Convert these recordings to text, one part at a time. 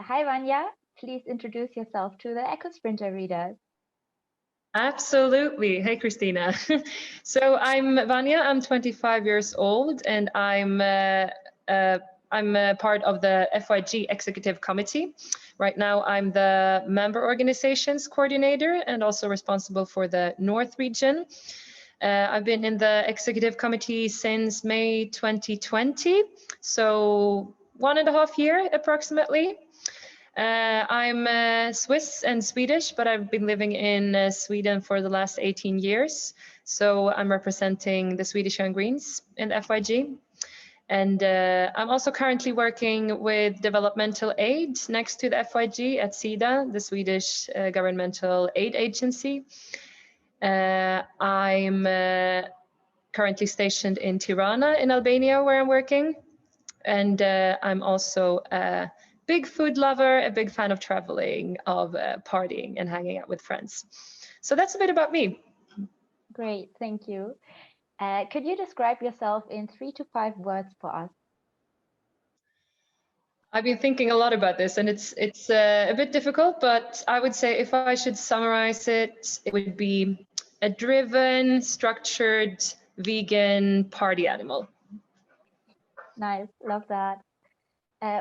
Hi, Wanja. Please introduce yourself to the EcoSprinter readers. Absolutely. Hey, Christina. So I'm Vanya. I'm 25 years old, and I'm part of the FYEG Executive Committee. Right now, I'm the member organizations coordinator and also responsible for the North region. I've been in the executive committee since May 2020, so 1.5 years approximately. I'm Swiss and Swedish, but I've been living in Sweden for the last 18 years. So I'm representing the Swedish Young Greens in FYEG. And I'm also currently working with developmental aid next to the FYEG at SIDA, the Swedish governmental aid agency. I'm currently stationed in Tirana in Albania, where I'm working. And I'm also a big food lover, a big fan of traveling, of partying and hanging out with friends. So that's a bit about me. Great, thank you. Could you describe yourself in 3 to 5 words for us? I've been thinking a lot about this, and it's a bit difficult, but I would say if I should summarize it, it would be a driven, structured, vegan party animal. Nice, love that.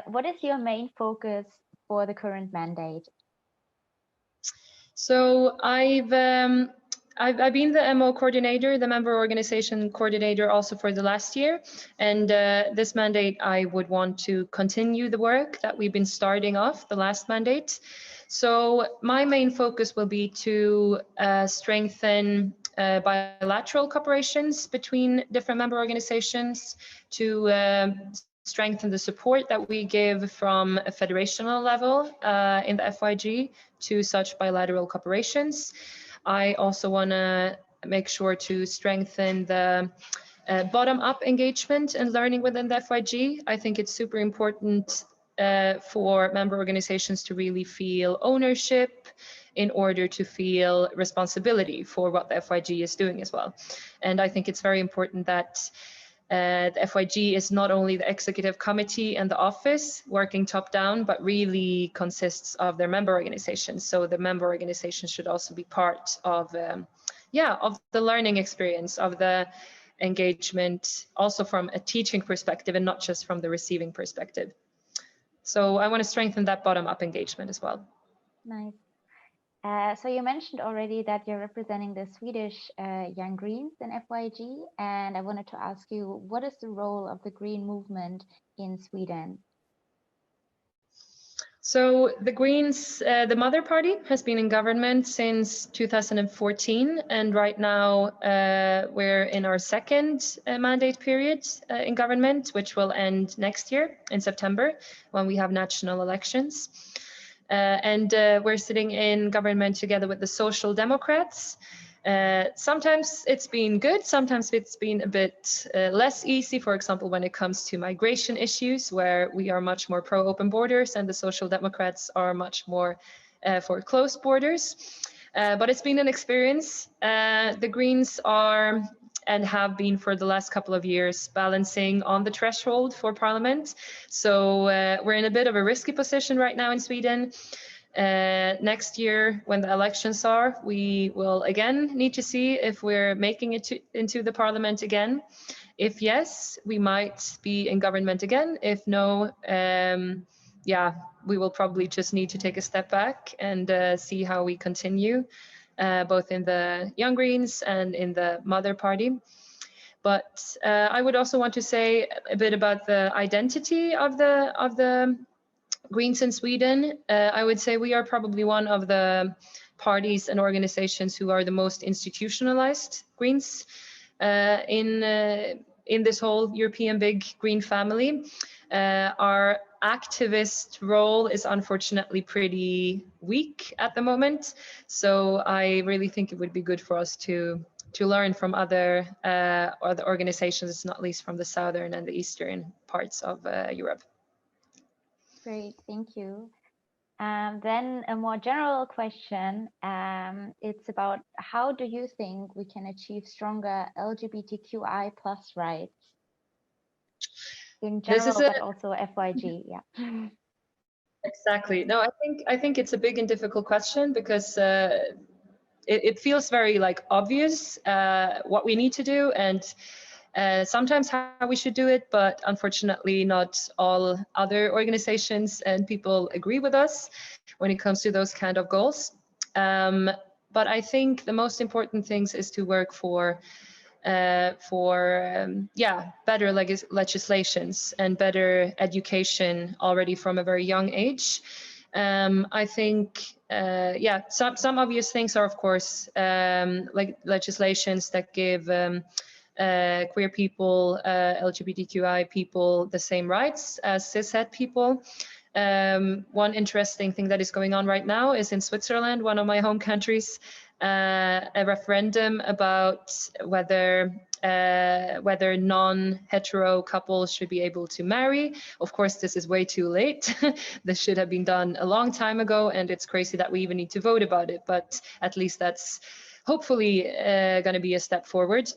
What is your main focus for the current mandate? So I've been the MO coordinator, the member organization coordinator also for the last year. And this mandate, I would want to continue the work that we've been starting off the last mandate. So my main focus will be to strengthen bilateral cooperations between different member organizations, to strengthen the support that we give from a federational level in the FYEG to such bilateral cooperations. I also want to make sure to strengthen the bottom-up engagement and learning within the FYEG. I think it's super important for member organizations to really feel ownership in order to feel responsibility for what the FYEG is doing as well. And I think it's very important that the FYEG is not only the executive committee and the office working top down, but really consists of their member organizations. So the member organizations should also be part of, of the learning experience, of the engagement, also from a teaching perspective and not just from the receiving perspective. So I want to strengthen that bottom-up engagement as well. Nice. So you mentioned already that you're representing the Swedish Young Greens in FYEG, and I wanted to ask you, what is the role of the Green movement in Sweden? So the Greens, the mother party, has been in government since 2014, and right now we're in our second mandate period in government, which will end next year in September when we have national elections. And we're sitting in government together with the Social Democrats. Sometimes it's been good, sometimes it's been a bit less easy, for example, when it comes to migration issues, where we are much more pro-open borders and the Social Democrats are much more for closed borders. But it's been an experience. The Greens are and have been for the last couple of years balancing on the threshold for parliament. So we're in a bit of a risky position right now in Sweden. Next year, when the elections are, we will again need to see if we're making it into the parliament again. If yes, we might be in government again. If no, we will probably just need to take a step back and see how we continue. Both in the Young Greens and in the Mother Party. But I would also want to say a bit about the identity of the Greens in Sweden. I would say we are probably one of the parties and organizations who are the most institutionalized Greens in this whole European big green family. Our activist role is unfortunately pretty weak at the moment. So I really think it would be good for us to learn from other organizations, not least from the southern and the eastern parts of Europe. Great, thank you. Then a more general question. It's about how do you think we can achieve stronger LGBTQI+ rights in general, but also FYEG? Yeah. Exactly. No, I think it's a big and difficult question because it feels very like obvious what we need to do and sometimes how we should do it, but unfortunately not all other organizations and people agree with us when it comes to those kind of goals. But I think the most important things is to work for better legislations and better education already from a very young age. I think, some obvious things are, of course, like legislations that give queer people, LGBTQI people, the same rights as cishet people. One interesting thing that is going on right now is in Switzerland, one of my home countries, a referendum about whether non-hetero couples should be able to marry. Of course, this is way too late. This should have been done a long time ago, and it's crazy that we even need to vote about it, but at least that's hopefully going to be a step forward.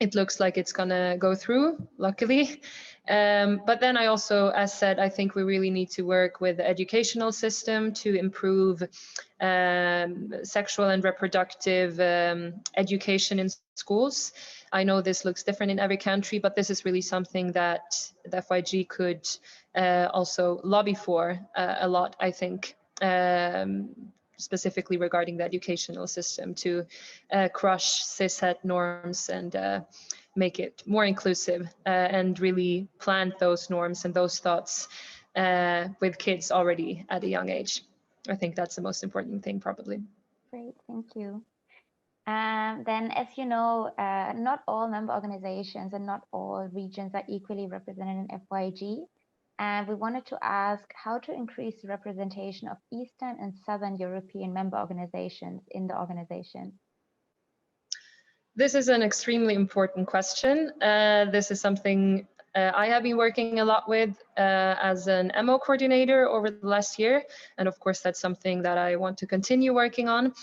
It looks like it's gonna go through, luckily. But then I also, as said, I think we really need to work with the educational system to improve sexual and reproductive education in schools. I know this looks different in every country, but this is really something that the FYG could also lobby for a lot, I think. Specifically regarding the educational system to crush cishet norms and make it more inclusive and really plant those norms and those thoughts with kids already at a young age. I think that's the most important thing, probably. Great, thank you. Then, as you know, not all member organizations and not all regions are equally represented in FYG. And we wanted to ask how to increase the representation of Eastern and Southern European member organizations in the organization. This is an extremely important question. This is something I have been working a lot with as an MO coordinator over the last year. And of course, that's something that I want to continue working on.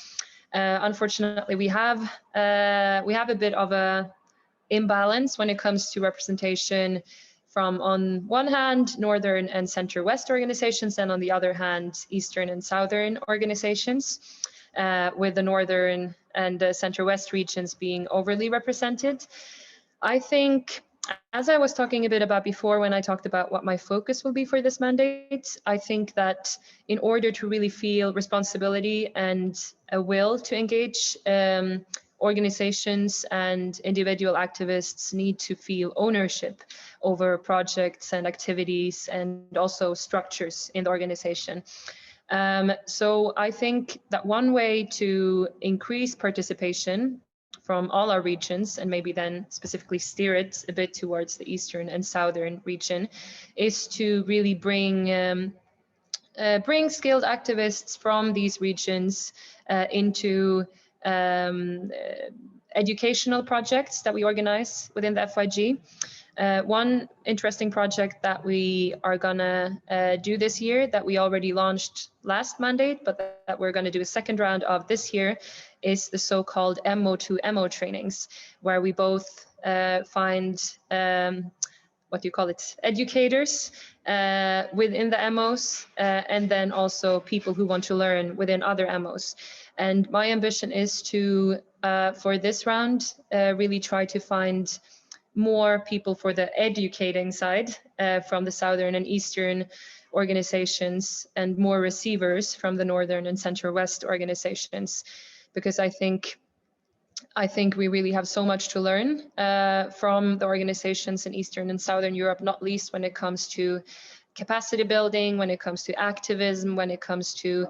Unfortunately, we have a bit of a imbalance when it comes to representation from, on one hand, Northern and Center-West organizations, and on the other hand, Eastern and Southern organizations, with the Northern and the Center-West regions being overly represented. I think, as I was talking a bit about before when I talked about what my focus will be for this mandate, I think that in order to really feel responsibility and a will to engage, organizations and individual activists need to feel ownership over projects and activities and also structures in the organization. So I think that one way to increase participation from all our regions, and maybe then specifically steer it a bit towards the Eastern and Southern region, is to really bring skilled activists from these regions into educational projects that we organize within the FYG. One interesting project that we are gonna do this year, that we already launched last mandate, but that we're gonna do a second round of this year, is the so-called MO to MO trainings, where we both find educators within the MOs, and then also people who want to learn within other MOs. And my ambition is to, for this round, really try to find more people for the educating side from the Southern and Eastern organizations, and more receivers from the Northern and Center-West organizations, because I think we really have so much to learn from the organizations in Eastern and Southern Europe, not least when it comes to capacity building, when it comes to activism, when it comes to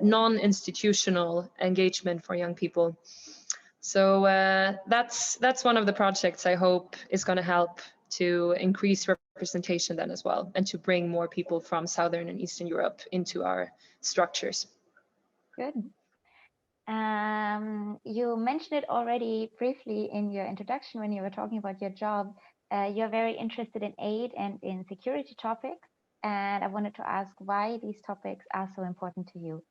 non-institutional engagement for young people. So that's one of the projects I hope is going to help to increase representation then as well, and to bring more people from Southern and Eastern Europe into our structures. Good. You mentioned it already briefly in your introduction when you were talking about your job. You're very interested in aid and in security topics, and I wanted to ask why these topics are so important to you.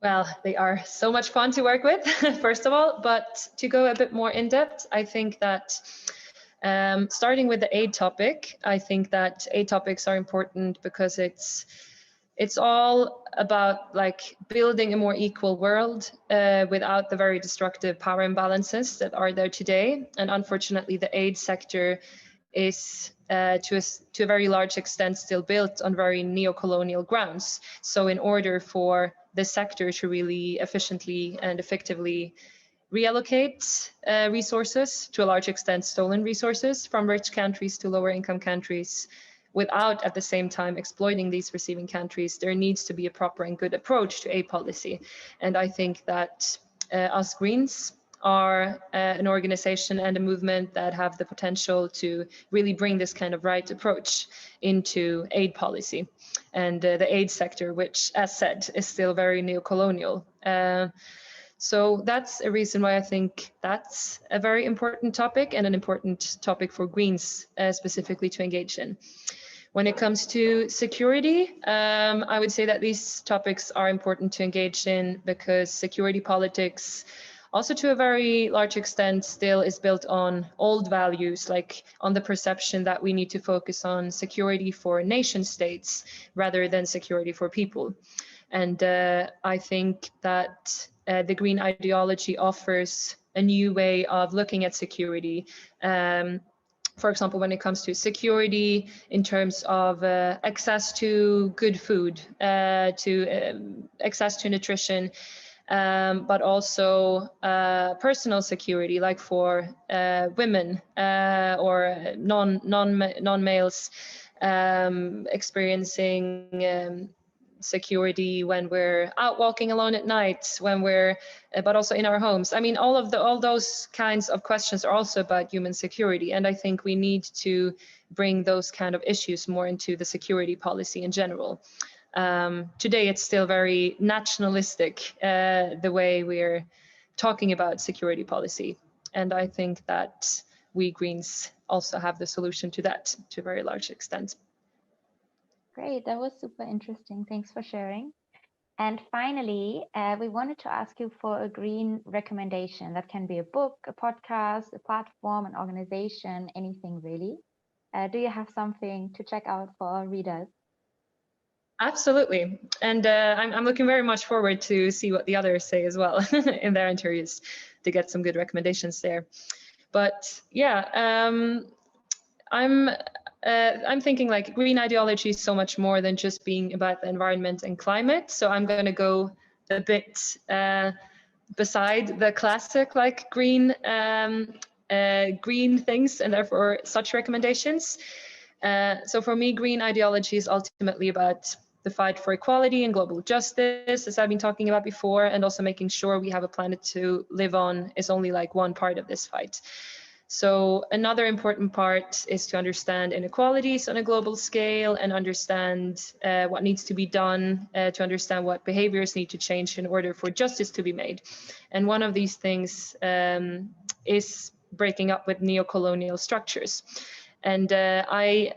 Well, they are so much fun to work with, first of all, but to go a bit more in depth, I think that Starting with the aid topic, I think that aid topics are important because it's all about like building a more equal world without the very destructive power imbalances that are there today. And unfortunately, the aid sector is to a very large extent still built on very neo-colonial grounds. So in order for the sector to really efficiently and effectively reallocate resources, to a large extent stolen resources, from rich countries to lower income countries, without at the same time exploiting these receiving countries, there needs to be a proper and good approach to aid policy. And I think that us Greens are an organization and a movement that have the potential to really bring this kind of right approach into aid policy and the aid sector, which, as said, is still very neo-colonial. So that's a reason why I think that's a very important topic and an important topic for Greens specifically to engage in. When it comes to security, I would say that these topics are important to engage in because security politics, also to a very large extent, still is built on old values, like on the perception that we need to focus on security for nation states rather than security for people. And I think that the Green ideology offers a new way of looking at security. For example, when it comes to security in terms of access to good food, access to nutrition, but also personal security, like for women or non-males experiencing security when we're out walking alone at night, when we're, but also in our homes. I mean, all those kinds of questions are also about human security, and I think we need to bring those kind of issues more into the security policy in general. Today, it's still very nationalistic, the way we're talking about security policy, and I think that we Greens also have the solution to that to a very large extent. Great, that was super interesting. Thanks for sharing. And finally, we wanted to ask you for a green recommendation. That can be a book, a podcast, a platform, an organization, anything really. Do you have something to check out for our readers? Absolutely. And I'm looking very much forward to see what the others say as well in their interviews, to get some good recommendations there. But yeah, I'm thinking like green ideology is so much more than just being about the environment and climate. So I'm going to go a bit beside the classic like green things and therefore such recommendations. So for me, green ideology is ultimately about the fight for equality and global justice, as I've been talking about before, and also making sure we have a planet to live on is only like one part of this fight. So another important part is to understand inequalities on a global scale and understand what needs to be done to understand what behaviors need to change in order for justice to be made. And one of these things is breaking up with neo-colonial structures. And I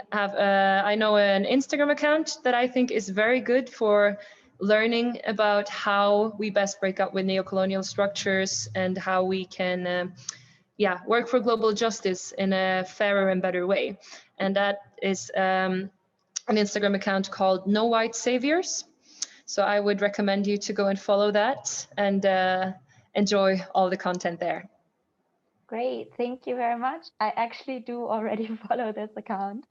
know an Instagram account that I think is very good for learning about how we best break up with neo-colonial structures and how we can work for global justice in a fairer and better way. And that is an Instagram account called No White Saviors. So I would recommend you to go and follow that and enjoy all the content there. Great, thank you very much. I actually do already follow this account,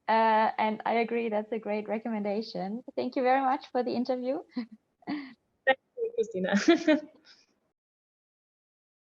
and I agree that's a great recommendation. Thank you very much for the interview. Thank you, Christina.